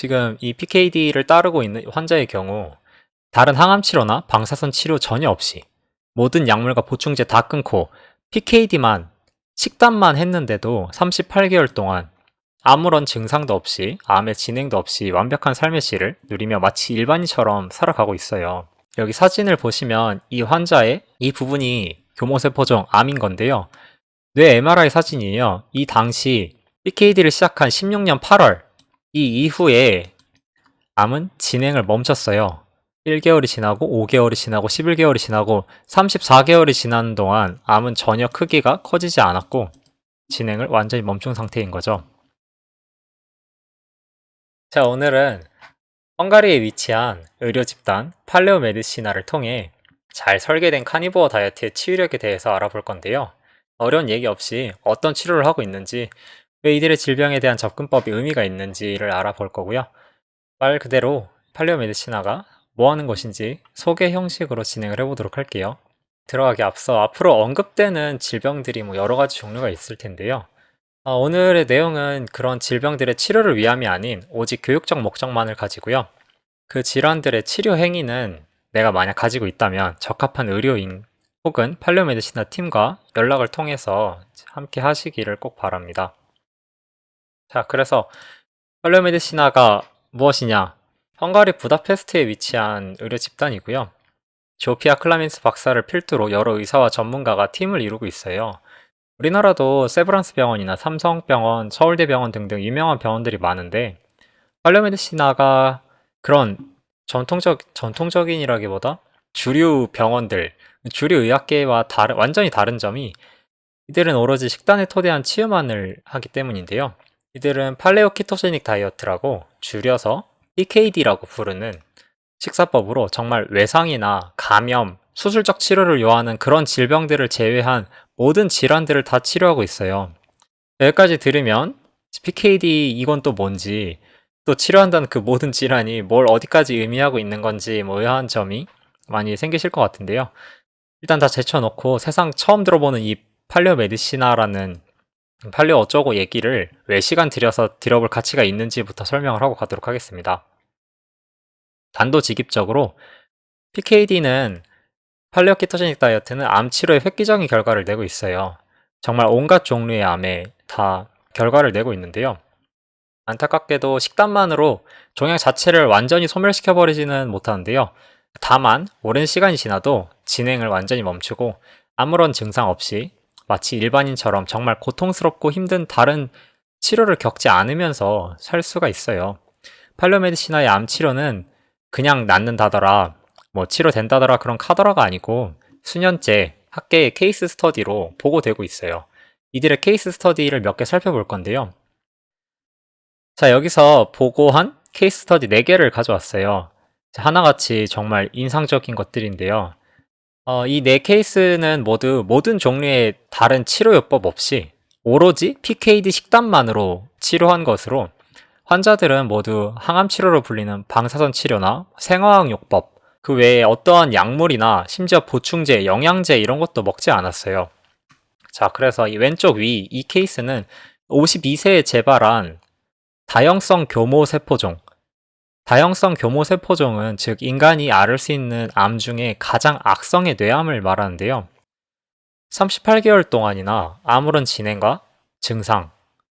지금 이 PKD를 따르고 있는 환자의 경우 다른 항암 치료나 방사선 치료 전혀 없이 모든 약물과 보충제 다 끊고 PKD만 식단만 했는데도 38개월 동안 아무런 증상도 없이 암의 진행도 없이 완벽한 삶의 질을 누리며 마치 일반인처럼 살아가고 있어요. 여기 사진을 보시면 이 환자의 이 부분이 교모세포종 암인 건데요. 뇌 MRI 사진이에요. 이 당시 PKD를 시작한 16년 8월 이 이후에 암은 진행을 멈췄어요. 1개월이 지나고 5개월이 지나고 11개월이 지나고 34개월이 지나는 동안 암은 전혀 크기가 커지지 않았고 진행을 완전히 멈춘 상태인 거죠. 자, 오늘은 헝가리에 위치한 의료 집단 팔레오 메디시나를 통해 잘 설계된 카니보어 다이어트의 치유력에 대해서 알아볼 건데요. 어려운 얘기 없이 어떤 치료를 하고 있는지, 왜 이들의 질병에 대한 접근법이 의미가 있는지를 알아볼 거고요. 말 그대로 팔레오 메디시나가 뭐 하는 것인지 소개 형식으로 진행을 해보도록 할게요. 들어가기 앞서 앞으로 언급되는 질병들이 여러 가지 종류가 있을 텐데요. 오늘의 내용은 그런 질병들의 치료를 위함이 아닌 오직 교육적 목적만을 가지고요. 그 질환들의 치료 행위는 내가 만약 가지고 있다면 적합한 의료인 혹은 팔레오메디시나 팀과 연락을 통해서 함께 하시기를 꼭 바랍니다. 자, 그래서 팔레오메디시나가 무엇이냐? 헝가리 부다페스트에 위치한 의료 집단이고요. 조피아 클라민스 박사를 필두로 여러 의사와 전문가가 팀을 이루고 있어요. 우리나라도 세브란스 병원이나 삼성병원, 서울대병원 등등 유명한 병원들이 많은데 팔레오메디시나가 그런 전통적인이라기보다 주류 병원들, 주류 의학계와 완전히 다른 점이 이들은 오로지 식단에 토대한 치유만을 하기 때문인데요. 이들은 팔레오 키토제닉 다이어트라고 줄여서 PKD라고 부르는 식사법으로 정말 외상이나 감염, 수술적 치료를 요하는 그런 질병들을 제외한 모든 질환들을 다 치료하고 있어요. 여기까지 들으면 PKD 이건 또 뭔지, 또 치료한다는 그 모든 질환이 뭘 어디까지 의미하고 있는 건지 의아한 점이 많이 생기실 것 같은데요. 일단 다 제쳐놓고 세상 처음 들어보는 이 팔레오 메디시나라는 팔레오 어쩌고 얘기를 왜 시간 들여서 들어볼 가치가 있는지부터 설명을 하고 가도록 하겠습니다. 단도직입적으로 PKD는 팔레오 키토제닉 다이어트는 암 치료에 획기적인 결과를 내고 있어요. 정말 온갖 종류의 암에 다 결과를 내고 있는데요. 안타깝게도 식단만으로 종양 자체를 완전히 소멸시켜버리지는 못하는데요. 다만 오랜 시간이 지나도 진행을 완전히 멈추고 아무런 증상 없이 마치 일반인처럼 정말 고통스럽고 힘든 다른 치료를 겪지 않으면서 살 수가 있어요. 팔로메디시나의 암 치료는 그냥 낫는다더라, 치료된다더라 그런 카더라가 아니고 수년째 학계의 케이스 스터디로 보고되고 있어요. 이들의 케이스 스터디를 몇 개 살펴볼 건데요. 자, 여기서 보고한 케이스 스터디 4개를 가져왔어요. 하나같이 정말 인상적인 것들인데요. 이 4케이스는 모두 모든 종류의 다른 치료요법 없이 오로지 PKD 식단만으로 치료한 것으로 환자들은 모두 항암 치료로 불리는 방사선 치료나 생화학요법, 그 외에 어떠한 약물이나 심지어 보충제, 영양제 이런 것도 먹지 않았어요. 자, 그래서 이 왼쪽 위 이 케이스는 52세에 재발한 다형성 교모세포종. 다형성 교모세포종은 즉 인간이 앓을 수 있는 암 중에 가장 악성의 뇌암을 말하는데요. 38개월 동안이나 아무런 진행과 증상,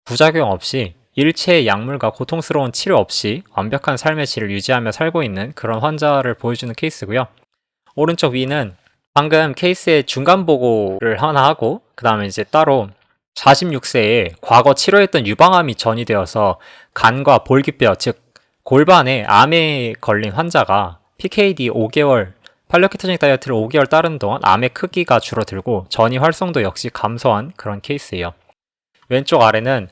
부작용 없이 일체의 약물과 고통스러운 치료 없이 완벽한 삶의 질을 유지하며 살고 있는 그런 환자를 보여주는 케이스고요. 오른쪽 위는 방금 케이스의 중간 보고를 하나 하고 그 다음에 이제 따로 46세에 과거 치료했던 유방암이 전이되어서 간과 볼기뼈, 즉 골반에 암에 걸린 환자가 PKD 5개월, 팔로키토제닉 다이어트를 5개월 따르는 동안 암의 크기가 줄어들고 전이 활성도 역시 감소한 그런 케이스예요. 왼쪽 아래는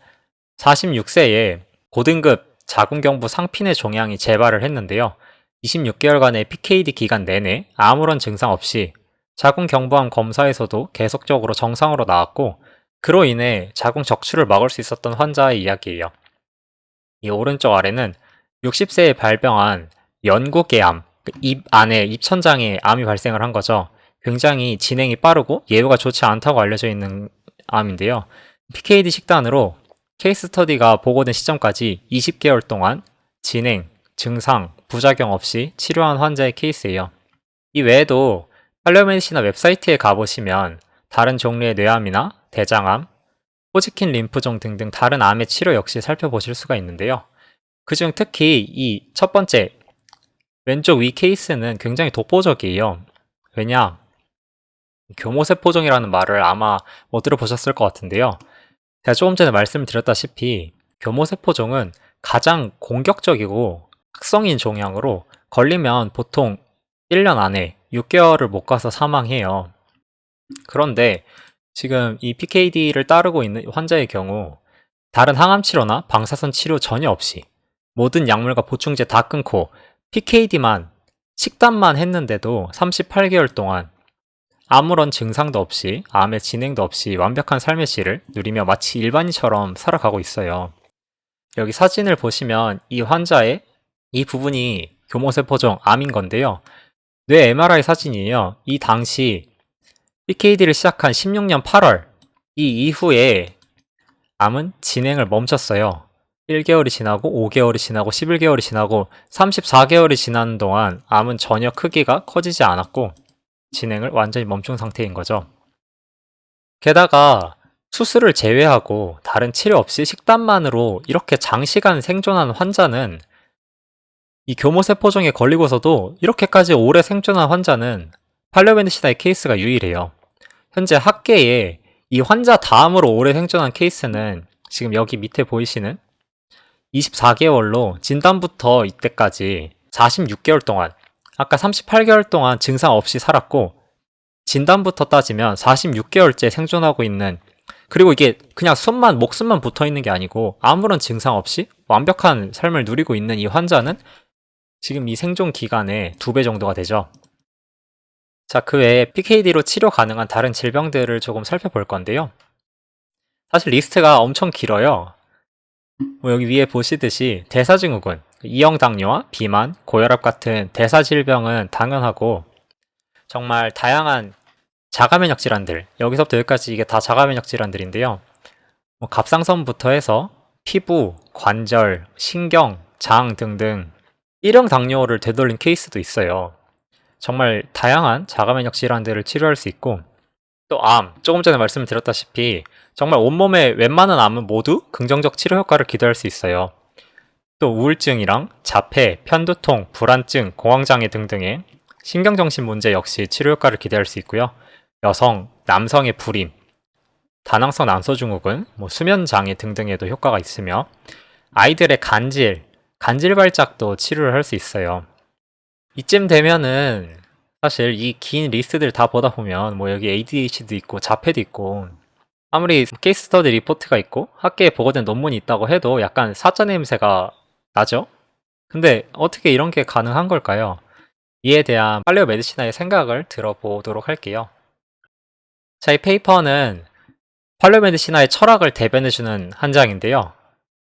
46세에 고등급 자궁경부 상피내 종양이 재발을 했는데요. 26개월간의 PKD 기간 내내 아무런 증상 없이 자궁경부암 검사에서도 계속적으로 정상으로 나왔고 그로 인해 자궁 적출을 막을 수 있었던 환자의 이야기예요. 이 오른쪽 아래는 60세에 발병한 연구개암, 입 안에 입천장에 암이 발생을 한 거죠. 굉장히 진행이 빠르고 예후가 좋지 않다고 알려져 있는 암인데요. PKD 식단으로 케이스 스터디가 보고된 시점까지 20개월 동안 진행, 증상, 부작용 없이 치료한 환자의 케이스예요. 이 외에도 팔레오메디시나 웹사이트에 가보시면 다른 종류의 뇌암이나 대장암, 호지킨 림프종 등등 다른 암의 치료 역시 살펴보실 수가 있는데요. 그중 특히 이 첫 번째 왼쪽 위 케이스는 굉장히 독보적이에요. 왜냐? 교모세포종이라는 말을 아마 못 들어보셨을 것 같은데요. 제가 조금 전에 말씀드렸다시피 교모세포종은 가장 공격적이고 악성인 종양으로 걸리면 보통 1년 안에 6개월을 못 가서 사망해요. 그런데 지금 이 PKD를 따르고 있는 환자의 경우 다른 항암 치료나 방사선 치료 전혀 없이 모든 약물과 보충제 다 끊고 PKD만 식단만 했는데도 38개월 동안 아무런 증상도 없이 암의 진행도 없이 완벽한 삶의 질을 누리며 마치 일반인처럼 살아가고 있어요. 여기 사진을 보시면 이 환자의 이 부분이 교모세포종 암인 건데요. 뇌 MRI 사진이에요. 이 당시 PKD를 시작한 16년 8월 이 이후에 암은 진행을 멈췄어요. 1개월이 지나고 5개월이 지나고 11개월이 지나고 34개월이 지난 동안 암은 전혀 크기가 커지지 않았고 진행을 완전히 멈춘 상태인 거죠. 게다가 수술을 제외하고 다른 치료 없이 식단만으로 이렇게 장시간 생존한 환자는 이 교모세포종에 걸리고서도 이렇게까지 오래 생존한 환자는 팔레오메디시나의 케이스가 유일해요. 현재 학계에 이 환자 다음으로 오래 생존한 케이스는 지금 여기 밑에 보이시는 24개월로 진단부터 이때까지 46개월 동안, 아까 38개월 동안 증상 없이 살았고 진단부터 따지면 46개월째 생존하고 있는, 그리고 이게 그냥 목숨만 붙어 있는 게 아니고 아무런 증상 없이 완벽한 삶을 누리고 있는 이 환자는 지금 이 생존 기간의 2배 정도가 되죠. 자, 그 외에 PKD로 치료 가능한 다른 질병들을 조금 살펴볼 건데요. 사실 리스트가 엄청 길어요. 여기 위에 보시듯이 대사증후군, 이형당뇨와 비만, 고혈압 같은 대사질병은 당연하고 정말 다양한 자가면역 질환들, 여기서부터 여기까지 이게 다 자가면역 질환들인데요. 갑상선부터 해서 피부, 관절, 신경, 장 등등 1형 당뇨를 되돌린 케이스도 있어요. 정말 다양한 자가면역 질환들을 치료할 수 있고 또 암, 조금 전에 말씀드렸다시피 정말 온몸의 웬만한 암은 모두 긍정적 치료 효과를 기대할 수 있어요. 또 우울증이랑 자폐, 편두통, 불안증, 공황장애 등등의 신경정신 문제 역시 치료 효과를 기대할 수 있고요. 여성, 남성의 불임, 다낭성 난소증후군, 수면장애 등등에도 효과가 있으며 아이들의 간질 발작도 치료를 할 수 있어요. 이쯤 되면은 사실 이 긴 리스트들 다 보다 보면 여기 ADHD도 있고 자폐도 있고 아무리 케이스 스터디 리포트가 있고 학계에 보고된 논문이 있다고 해도 약간 사짜 냄새가 나죠? 근데 어떻게 이런 게 가능한 걸까요? 이에 대한 팔레오 메디시나의 생각을 들어보도록 할게요. 자, 이 페이퍼는 팔레오 메디시나의 철학을 대변해주는 한 장인데요.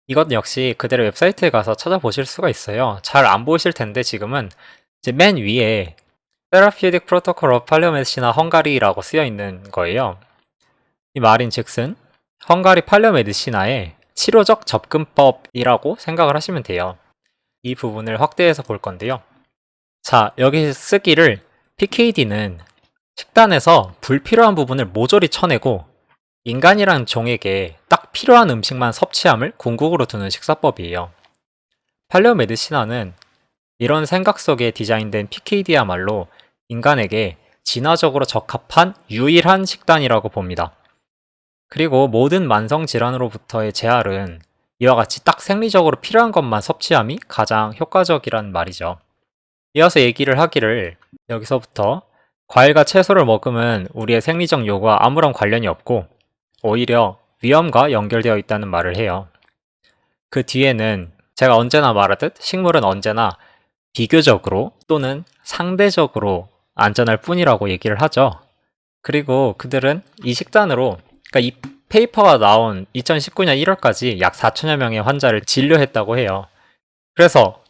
이것 역시 그대로 웹사이트에 가서 찾아보실 수가 있어요. 잘 안 보이실 텐데 지금은 이제 맨 위에 Therapeutic Protocol of Paleomedicina Hungary라고 쓰여 있는 거예요. 이 말인 즉슨 헝가리 팔레오메디시나의 치료적 접근법이라고 생각을 하시면 돼요. 이 부분을 확대해서 볼 건데요. 자, 여기 쓰기를 PKD는 식단에서 불필요한 부분을 모조리 쳐내고 인간이란 종에게 딱 필요한 음식만 섭취함을 궁극으로 두는 식사법이에요. 팔레오메디시나는 이런 생각 속에 디자인된 PKD야말로 인간에게 진화적으로 적합한 유일한 식단이라고 봅니다. 그리고 모든 만성질환으로부터의 재활은 이와 같이 딱 생리적으로 필요한 것만 섭취함이 가장 효과적이란 말이죠. 이어서 얘기를 하기를 여기서부터 과일과 채소를 먹으면 우리의 생리적 요구와 아무런 관련이 없고 오히려 위험과 연결되어 있다는 말을 해요. 그 뒤에는 제가 언제나 말하듯 식물은 언제나 비교적으로 또는 상대적으로 안전할 뿐이라고 얘기를 하죠. 그리고 그들은 이 식단으로, 그러니까 이 페이퍼가 나온 2019년 1월까지 약 4천여 명의 환자를 진료했다고 해요. 그래서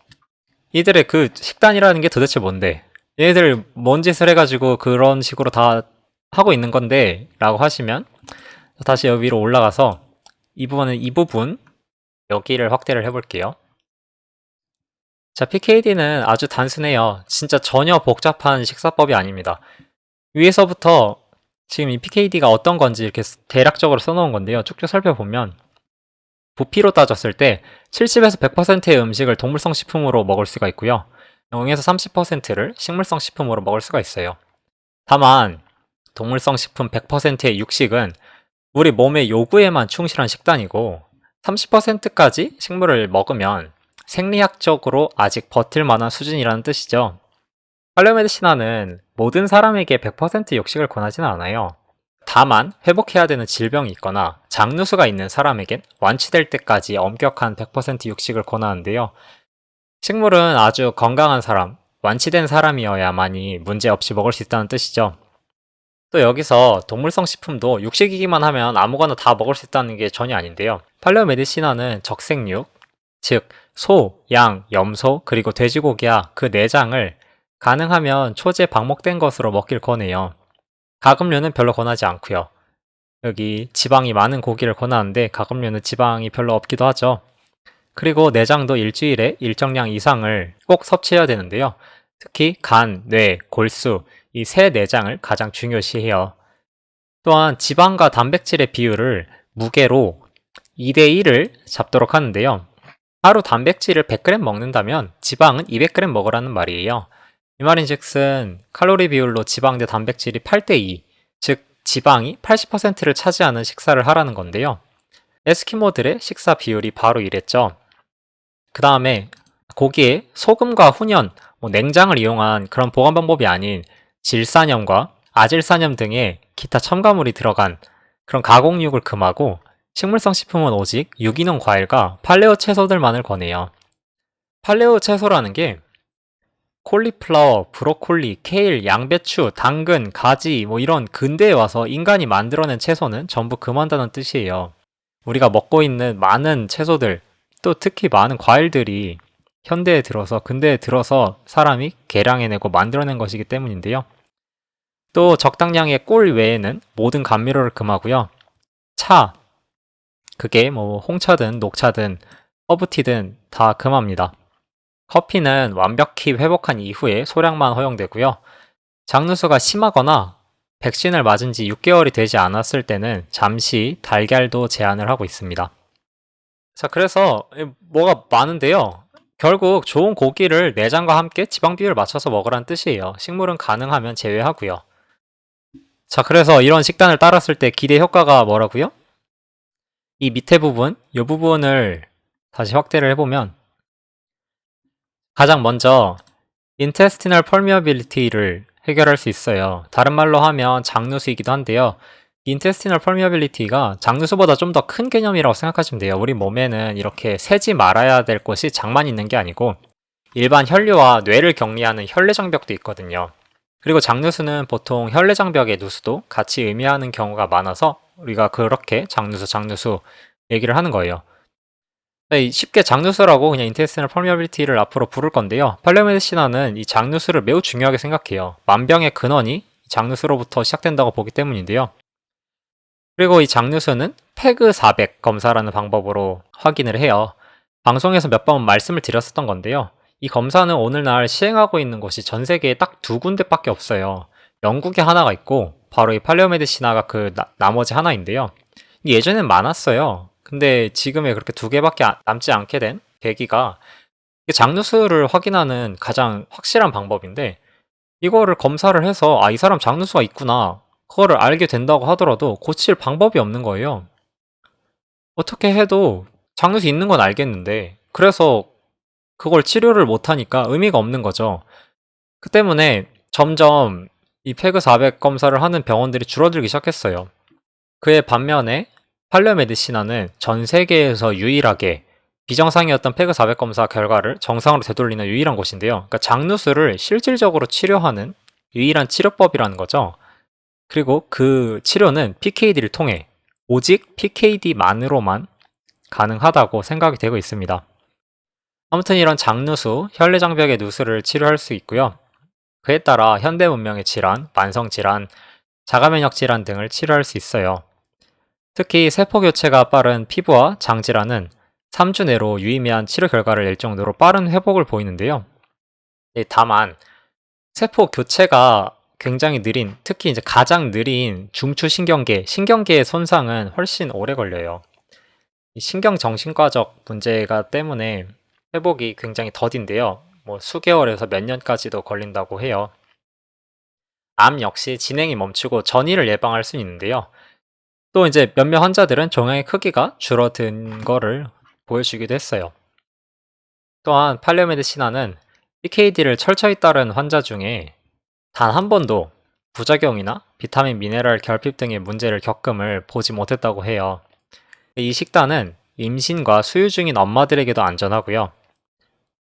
이들의 그 식단이라는 게 도대체 뭔데? 얘네들 뭔 짓을 해가지고 그런 식으로 다 하고 있는 건데? 라고 하시면 다시 여기 위로 올라가서 이 부분 여기를 확대를 해볼게요. 자, PKD는 아주 단순해요. 진짜 전혀 복잡한 식사법이 아닙니다. 위에서부터 지금 이 PKD가 어떤 건지 이렇게 대략적으로 써놓은 건데요. 쭉쭉 살펴보면 부피로 따졌을 때 70에서 100%의 음식을 동물성 식품으로 먹을 수가 있고요. 0에서 30%를 식물성 식품으로 먹을 수가 있어요. 다만 동물성 식품 100%의 육식은 우리 몸의 요구에만 충실한 식단이고 30%까지 식물을 먹으면 생리학적으로 아직 버틸 만한 수준이라는 뜻이죠. 팔레오메디시나는 모든 사람에게 100% 육식을 권하지는 않아요. 다만 회복해야 되는 질병이 있거나 장누수가 있는 사람에겐 완치될 때까지 엄격한 100% 육식을 권하는데요. 식물은 아주 건강한 사람, 완치된 사람이어야만이 문제없이 먹을 수 있다는 뜻이죠. 또 여기서 동물성 식품도 육식이기만 하면 아무거나 다 먹을 수 있다는 게 전혀 아닌데요. 팔레오메디시나는 적색육, 즉 소, 양, 염소, 그리고 돼지고기와 그 내장을 가능하면 초제 방목된 것으로 먹길 권해요. 가금류는 별로 권하지 않고요. 여기 지방이 많은 고기를 권하는데 가금류는 지방이 별로 없기도 하죠. 그리고 내장도 일주일에 일정량 이상을 꼭 섭취해야 되는데요. 특히 간, 뇌, 골수 이 세 내장을 가장 중요시해요. 또한 지방과 단백질의 비율을 무게로 2대1을 잡도록 하는데요. 하루 단백질을 100g 먹는다면 지방은 200g 먹으라는 말이에요. 이 말인즉슨 칼로리 비율로 지방 대 단백질이 8대2, 즉 지방이 80%를 차지하는 식사를 하라는 건데요. 에스키모들의 식사 비율이 바로 이랬죠. 그 다음에 고기에 소금과 훈연, 냉장을 이용한 그런 보관 방법이 아닌 질산염과 아질산염 등의 기타 첨가물이 들어간 그런 가공육을 금하고 식물성 식품은 오직 유기농 과일과 팔레오 채소들만을 권해요. 팔레오 채소라는 게 콜리플라워, 브로콜리, 케일, 양배추, 당근, 가지 이런 근대에 와서 인간이 만들어낸 채소는 전부 금한다는 뜻이에요. 우리가 먹고 있는 많은 채소들, 또 특히 많은 과일들이 현대에 들어서 근대에 들어서 사람이 개량해내고 만들어낸 것이기 때문인데요. 또 적당량의 꿀 외에는 모든 감미료를 금하고요. 차, 그게 홍차든 녹차든 허브티든 다 금합니다. 커피는 완벽히 회복한 이후에 소량만 허용되고요. 장누수가 심하거나 백신을 맞은 지 6개월이 되지 않았을 때는 잠시 달걀도 제한을 하고 있습니다. 자, 그래서 뭐가 많은데요. 결국 좋은 고기를 내장과 함께 지방 비율을 맞춰서 먹으라는 뜻이에요. 식물은 가능하면 제외하고요. 자, 그래서 이런 식단을 따랐을 때 기대 효과가 뭐라고요? 이 밑에 부분, 이 부분을 다시 확대를 해보면 가장 먼저 intestinal permeability를 해결할 수 있어요. 다른 말로 하면 장누수이기도 한데요. intestinal permeability가 장누수보다 좀 더 큰 개념이라고 생각하시면 돼요. 우리 몸에는 이렇게 새지 말아야 될 곳이 장만 있는 게 아니고 일반 혈류와 뇌를 격리하는 혈내장벽도 있거든요. 그리고 장누수는 보통 혈내장벽의 누수도 같이 의미하는 경우가 많아서 우리가 그렇게 장누수 얘기를 하는 거예요. 쉽게 장누수라고 그냥 intestinal permeability를 앞으로 부를 건데요. 팔레오메디시나는 이 장누수를 매우 중요하게 생각해요. 만병의 근원이 장누수로부터 시작된다고 보기 때문인데요. 그리고 이 장누수는 페그 400 검사라는 방법으로 확인을 해요. 방송에서 몇 번 말씀을 드렸었던 건데요. 이 검사는 오늘날 시행하고 있는 곳이 전 세계에 딱 2군데밖에 없어요. 영국에 하나가 있고 바로 이 팔레오메디시나가 그 나머지 하나인데요. 예전엔 많았어요. 근데 지금에 그렇게 2개밖에 남지 않게 된 계기가 장누수를 확인하는 가장 확실한 방법인데 이거를 검사를 해서 이 사람 장누수가 있구나 그거를 알게 된다고 하더라도 고칠 방법이 없는 거예요. 어떻게 해도 장누수 있는 건 알겠는데 그래서 그걸 치료를 못하니까 의미가 없는 거죠. 그 때문에 점점 이 페그 400 검사를 하는 병원들이 줄어들기 시작했어요. 그에 반면에 팔레오메디시나는 전 세계에서 유일하게 비정상이었던 페그 400 검사 결과를 정상으로 되돌리는 유일한 곳인데요. 그러니까 장누수를 실질적으로 치료하는 유일한 치료법이라는 거죠. 그리고 그 치료는 PKD를 통해 오직 PKD만으로만 가능하다고 생각이 되고 있습니다. 아무튼 이런 장누수, 혈내장벽의 누수를 치료할 수 있고요. 그에 따라 현대 문명의 질환, 만성질환, 자가면역 질환 등을 치료할 수 있어요. 특히 세포 교체가 빠른 피부와 장 질환은 3주 내로 유의미한 치료 결과를 낼 정도로 빠른 회복을 보이는데요. 다만 세포 교체가 굉장히 느린, 특히 이제 가장 느린 신경계의 손상은 훨씬 오래 걸려요. 이 신경정신과적 문제가 때문에 회복이 굉장히 더딘데요. 뭐 수개월에서 몇 년까지도 걸린다고 해요. 암 역시 진행이 멈추고 전이를 예방할 수 있는데요. 또 이제 몇몇 환자들은 종양의 크기가 줄어든 거를 보여주기도 했어요. 또한 팔리오메디시나는 PKD를 철저히 따른 환자 중에 단 한 번도 부작용이나 비타민, 미네랄 결핍 등의 문제를 겪음을 보지 못했다고 해요. 이 식단은 임신과 수유 중인 엄마들에게도 안전하고요.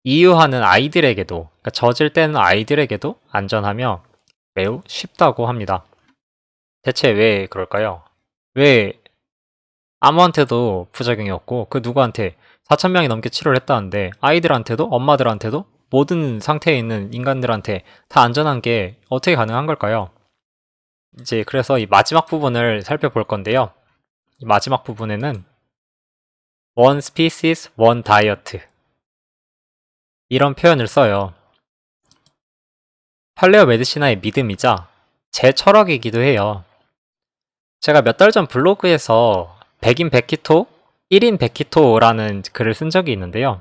이유하는 아이들에게도, 그러니까 젖을 떼는 아이들에게도 안전하며 매우 쉽다고 합니다. 대체 왜 그럴까요? 왜 아무한테도 부작용이 없고 그 누구한테 4,000명이 넘게 치료를 했다는데 아이들한테도 엄마들한테도 모든 상태에 있는 인간들한테 다 안전한 게 어떻게 가능한 걸까요? 이제 그래서 이 마지막 부분을 살펴볼 건데요. 이 마지막 부분에는 One species, one diet 이런 표현을 써요. 팔레오 메디시나의 믿음이자 제 철학이기도 해요. 제가 몇 달 전 블로그에서 100인 100키토, 1인 100키토라는 글을 쓴 적이 있는데요.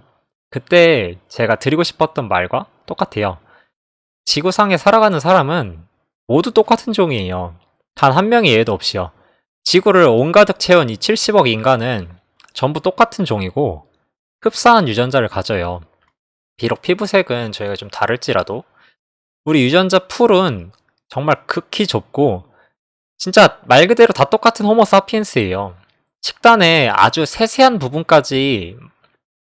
그때 제가 드리고 싶었던 말과 똑같아요. 지구상에 살아가는 사람은 모두 똑같은 종이에요. 단 한 명의 예외도 없이요. 지구를 온가득 채운 이 70억 인간은 전부 똑같은 종이고 흡사한 유전자를 가져요. 비록 피부색은 저희가 좀 다를지라도 우리 유전자 풀은 정말 극히 좁고 진짜 말 그대로 다 똑같은 호모 사피엔스예요. 식단의 아주 세세한 부분까지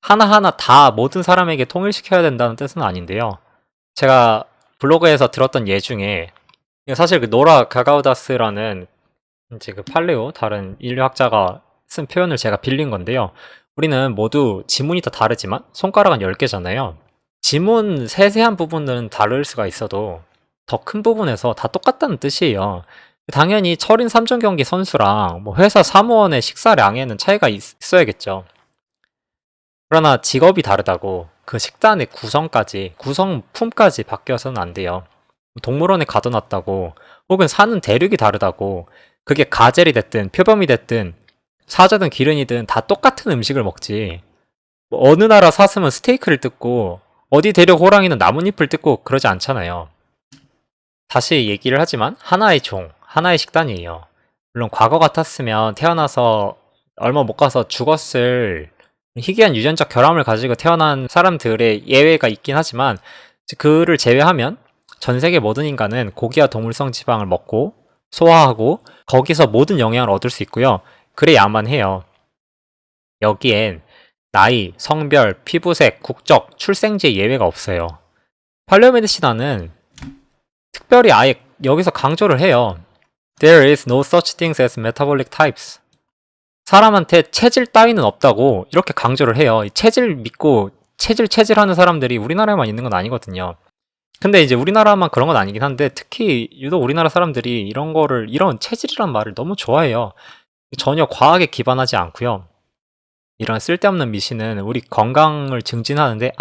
하나하나 다 모든 사람에게 통일시켜야 된다는 뜻은 아닌데요. 제가 블로그에서 들었던 예 중에 사실 그 노라 가가우다스라는 이제 그 팔레오 다른 인류학자가 쓴 표현을 제가 빌린 건데요. 우리는 모두 지문이 다 다르지만 손가락은 10개잖아요. 지문 세세한 부분은 다를 수가 있어도 더 큰 부분에서 다 똑같다는 뜻이에요. 당연히 철인 3종 경기 선수랑 뭐 회사 사무원의 식사량에는 차이가 있어야겠죠. 그러나 직업이 다르다고 그 식단의 구성품까지 바뀌어서는 안 돼요. 동물원에 가둬놨다고 혹은 사는 대륙이 다르다고 그게 가젤이 됐든 표범이 됐든 사자든 기른이든 다 똑같은 음식을 먹지. 뭐 어느 나라 사슴은 스테이크를 뜯고 어디 대륙 호랑이는 나뭇잎을 뜯고 그러지 않잖아요. 다시 얘기를 하지만 하나의 하나의 식단이에요. 물론 과거 같았으면 태어나서 얼마 못 가서 죽었을 희귀한 유전자 결함을 가지고 태어난 사람들의 예외가 있긴 하지만 그를 제외하면 전 세계 모든 인간은 고기와 동물성 지방을 먹고 소화하고 거기서 모든 영양을 얻을 수 있고요. 그래야만 해요. 여기엔 나이, 성별, 피부색, 국적, 출생지의 예외가 없어요. 팔레오메디시나는 특별히 아예 여기서 강조를 해요. There is no such things as metabolic types. 사람한테 체질 따위는 없다고 이렇게 강조를 해요. 체질 믿고 체질하는 사람들이 우리나라에만 있는 건 아니거든요. 근데 이제 우리나라만 그런 건 아니긴 한데 특히 유독 우리나라 사람들이 이런 체질이란 말을 너무 좋아해요. 전혀 과학에 기반하지 않고요. 이런 쓸데없는 미신은 우리 건강을 증진하는데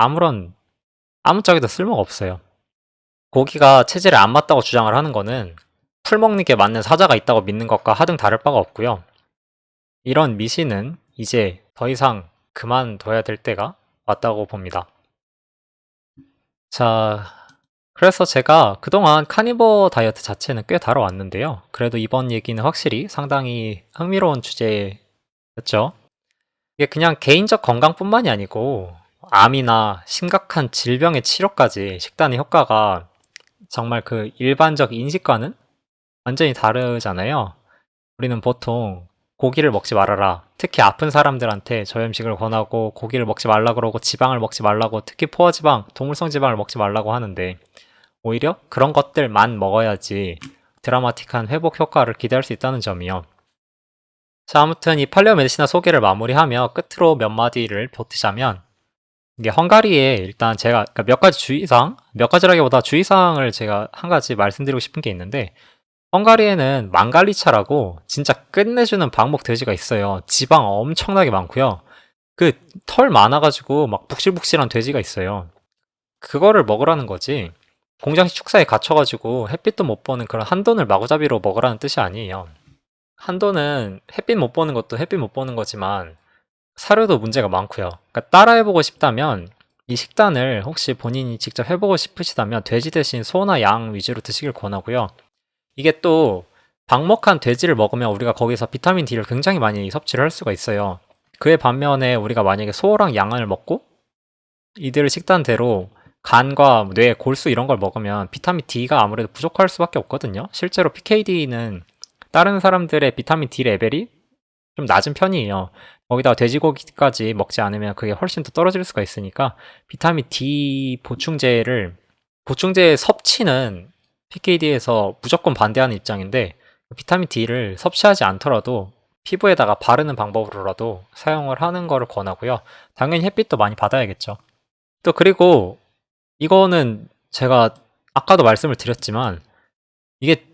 아무짝에도 쓸모가 없어요. 고기가 체질에 안 맞다고 주장을 하는 거는 풀 먹는 게 맞는 사자가 있다고 믿는 것과 하등 다를 바가 없고요. 이런 미신은 이제 더 이상 그만둬야 될 때가 왔다고 봅니다. 자, 그래서 제가 그동안 카니버 다이어트 자체는 꽤 다뤄왔는데요. 그래도 이번 얘기는 확실히 상당히 흥미로운 주제였죠. 이게 그냥 개인적 건강뿐만이 아니고 암이나 심각한 질병의 치료까지 식단의 효과가 정말 그 일반적 인식과는 완전히 다르잖아요. 우리는 보통 고기를 먹지 말아라. 특히 아픈 사람들한테 저염식을 권하고 고기를 먹지 말라 그러고 지방을 먹지 말라고 특히 포화지방, 동물성 지방을 먹지 말라고 하는데 오히려 그런 것들만 먹어야지 드라마틱한 회복 효과를 기대할 수 있다는 점이요. 자, 아무튼 이 팔레오 메디시나 소개를 마무리하며 끝으로 몇 마디를 보태자면 이게 헝가리에 일단 제가 그러니까 몇 가지라기보다 주의사항을 제가 한 가지 말씀드리고 싶은 게 있는데 헝가리에는 망갈리차라고 진짜 끝내주는 방목 돼지가 있어요. 지방 엄청나게 많고요. 그 털 많아가지고 막 북실북실한 돼지가 있어요. 그거를 먹으라는 거지. 공장식 축사에 갇혀가지고 햇빛도 못 보는 그런 한돈을 마구잡이로 먹으라는 뜻이 아니에요. 한돈은 햇빛 못 보는 것도 햇빛 못 보는 거지만 사료도 문제가 많고요. 그러니까 따라해보고 싶다면 이 식단을 혹시 본인이 직접 해보고 싶으시다면 돼지 대신 소나 양 위주로 드시길 권하고요. 이게 또 방목한 돼지를 먹으면 우리가 거기서 비타민 D를 굉장히 많이 섭취를 할 수가 있어요. 그에 반면에 우리가 만약에 소랑 양을 먹고 이들 식단대로 간과 뇌, 골수 이런 걸 먹으면 비타민 D가 아무래도 부족할 수밖에 없거든요. 실제로 PKD는 다른 사람들의 비타민 D 레벨이 좀 낮은 편이에요. 거기다가 돼지고기까지 먹지 않으면 그게 훨씬 더 떨어질 수가 있으니까 비타민 D 보충제 섭취는 PKD에서 무조건 반대하는 입장인데 비타민 D를 섭취하지 않더라도 피부에다가 바르는 방법으로라도 사용을 하는 거를 권하고요. 당연히 햇빛도 많이 받아야겠죠. 또 그리고 이거는 제가 아까도 말씀을 드렸지만 이게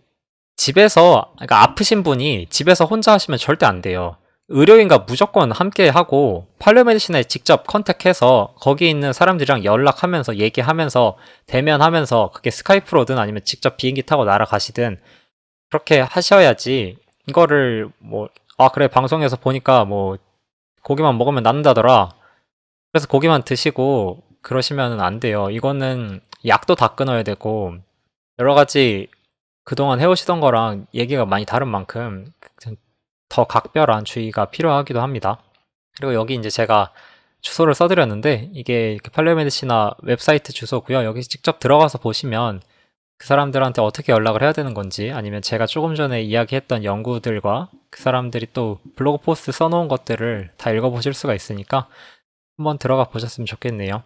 집에서 그러니까 아프신 분이 집에서 혼자 하시면 절대 안 돼요. 의료인과 무조건 함께 하고 팔로메디신에 직접 컨택해서 거기 있는 사람들이랑 연락하면서 얘기하면서 대면하면서 그게 스카이프로든 아니면 직접 비행기 타고 날아가시든 그렇게 하셔야지 이거를 뭐 아 그래 방송에서 보니까 뭐 고기만 먹으면 낫는다더라. 그래서 고기만 드시고 그러시면 안 돼요. 이거는 약도 다 끊어야 되고 여러 가지 그동안 해오시던 거랑 얘기가 많이 다른 만큼 더 각별한 주의가 필요하기도 합니다. 그리고 여기 이제 제가 주소를 써드렸는데 이게 팔레오메디시나 웹사이트 주소고요. 여기 직접 들어가서 보시면 그 사람들한테 어떻게 연락을 해야 되는 건지 아니면 제가 조금 전에 이야기했던 연구들과 그 사람들이 또 블로그 포스트 써놓은 것들을 다 읽어보실 수가 있으니까 한번 들어가 보셨으면 좋겠네요.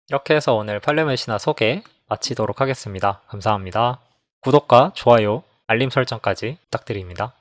이렇게 해서 오늘 팔레오메디시나 소개 마치도록 하겠습니다. 감사합니다. 구독과 좋아요, 알림 설정까지 부탁드립니다.